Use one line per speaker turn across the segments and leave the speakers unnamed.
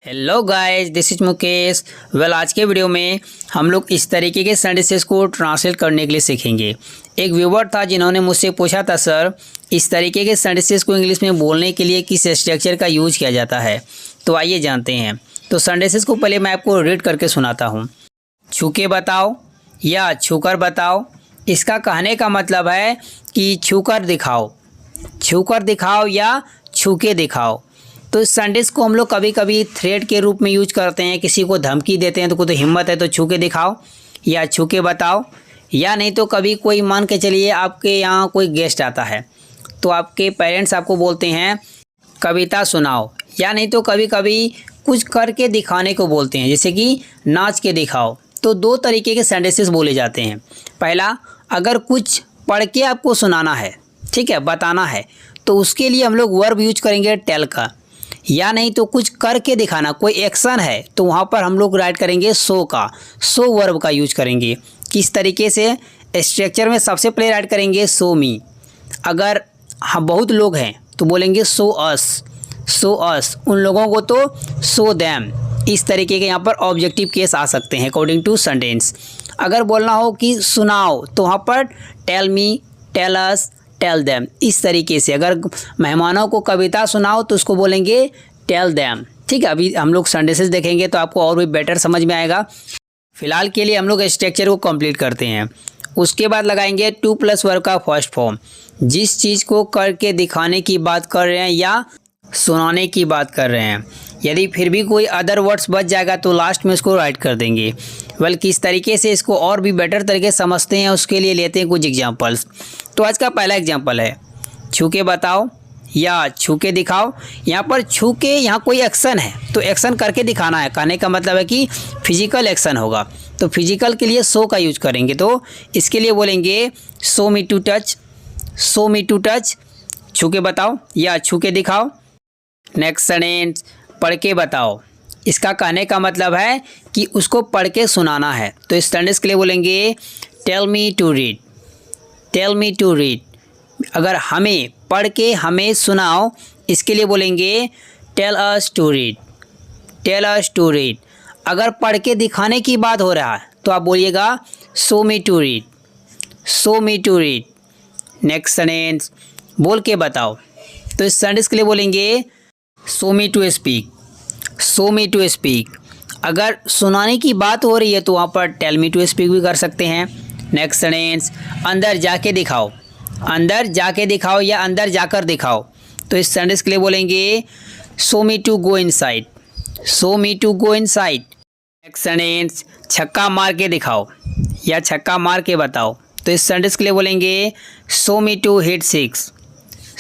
Hello guys, this is Mukesh. आज के video में हम लोग इस तरीके के सेंटेंसेस को ट्रांसलेट करने के लिए सीखेंगे। एक व्यूवर था जिन्होंने मुझसे पूछा था, सर इस तरीके के सेंटेंसेस को इंग्लिश में बोलने के लिए किस स्ट्रक्चर का यूज किया जाता है। तो आइए जानते हैं। तो सेंटेंसेस को पहले मैं आपको रीड करके सुनाता हूँ। छू के बताओ या छूकर बताओ, इसका कहने का मतलब है कि छूकर दिखाओ, छूकर दिखाओ या छू के दिखाओ। तो इस सेंटेंस को हम लोग कभी कभी थ्रेट के रूप में यूज करते हैं। किसी को धमकी देते हैं तो कोई तो हिम्मत है तो छू के दिखाओ या छू के बताओ। या नहीं तो कभी कोई मान के चलिए आपके यहाँ कोई गेस्ट आता है तो आपके पेरेंट्स आपको बोलते हैं कविता सुनाओ। या नहीं तो कभी कभी कुछ करके दिखाने को बोलते हैं, जैसे कि नाच के दिखाओ। तो दो तरीके के सेंटेंसेस बोले जाते हैं। पहला, अगर कुछ पढ़ के आपको सुनाना है, ठीक है, बताना है, तो उसके लिए हम लोग वर्ब यूज करेंगे टेल का। या नहीं तो कुछ करके दिखाना, कोई एक्शन है, तो वहाँ पर हम लोग राइट करेंगे सो का, सो वर्ब का यूज करेंगे। किस तरीके से? स्ट्रक्चर में सबसे पहले राइट करेंगे सो मी। अगर हम बहुत लोग हैं तो बोलेंगे सो अस, सो अस। उन लोगों को तो सो दैम। इस तरीके के यहाँ पर ऑब्जेक्टिव केस आ सकते हैं अकॉर्डिंग टू सेंटेंस। अगर बोलना हो कि सुनाओ तो वहाँ पर tell me, tell us, tell them. इस तरीके से अगर मेहमानों को कविता सुनाओ तो उसको बोलेंगे टेल देम। ठीक है, अभी हम लोग सेंटेंसेस देखेंगे तो आपको और भी बेटर समझ में आएगा। फिलहाल के लिए हम लोग स्ट्रक्चर को कंप्लीट करते हैं। उसके बाद लगाएंगे टू प्लस वर्ब का फर्स्ट फॉर्म। जिस चीज़ को करके दिखाने की बात कर रहे हैं या सुनाने की बात कर रहे हैं, यदि फिर भी कोई अदर वर्ड्स बच जाएगा तो लास्ट में इसको राइट कर देंगे। किस तरीके से इसको और भी बेटर तरीके से समझते हैं उसके लिए लेते हैं कुछ एग्जांपल्स। तो आज का पहला एग्जांपल है छू के बताओ या छू के दिखाओ। यहाँ पर छू के, यहाँ कोई एक्शन है तो एक्शन करके दिखाना है। कहने का मतलब है कि फिजिकल एक्शन होगा, तो फिजिकल के लिए सो का यूज करेंगे। तो इसके लिए बोलेंगे show me to touch, show me to touch. छू के बताओ या छू के दिखाओ। नेक्स्ट सेंटेंस, पढ़ के बताओ। इसका कहने का मतलब है कि उसको पढ़ के सुनाना है। तो इस सेंटेंस के लिए बोलेंगे tell me to read, tell me to read. अगर हमें पढ़ के हमें सुनाओ, इसके लिए बोलेंगे tell us to read, tell us to read. अगर पढ़ के दिखाने की बात हो रहा है तो आप बोलिएगा show me to read, show me to read. Next sentence, बोल के बताओ। तो इस सेंटेंस के लिए बोलेंगे show me to speak, show me to speak. अगर सुनाने की बात हो रही है तो वहाँ पर टेल मी टू स्पीक भी कर सकते हैं। नेक्स्ट सेंटेंस, अंदर जाके दिखाओ, अंदर जाके दिखाओ या अंदर जाकर दिखाओ। तो इस सेंटेंस के लिए बोलेंगे show me to go inside, show me to go inside. Next sentence, छक्का मार के दिखाओ या छक्का मार के बताओ। तो इस सेंटेंस के लिए बोलेंगे show me to hit six,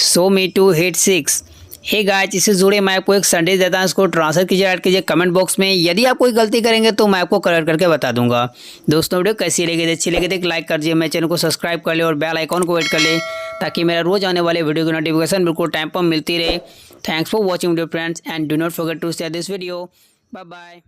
show me to hit six. Hey guys, इससे जुड़े मैं आपको एक सेंटेंस देता हूँ, इसको ट्रांसलेट कीजिए, ऐड कीजिए कमेंट बॉक्स में। यदि आप कोई गलती करेंगे तो मैं आपको करेक्ट करके बता दूंगा। दोस्तों, वीडियो कैसी लगी, अच्छी लगी तो लाइक कर दीजिए, मेरे चैनल को सब्सक्राइब कर ले और बेल आइकॉन को वेट कर ले, ताकि मेरा रोज आने वाले वीडियो की नोटिफिकेशन बिल्कुल टाइम पर मिलती रहे। Thanks for watching video friends, and do not forget to share this video. Bye bye.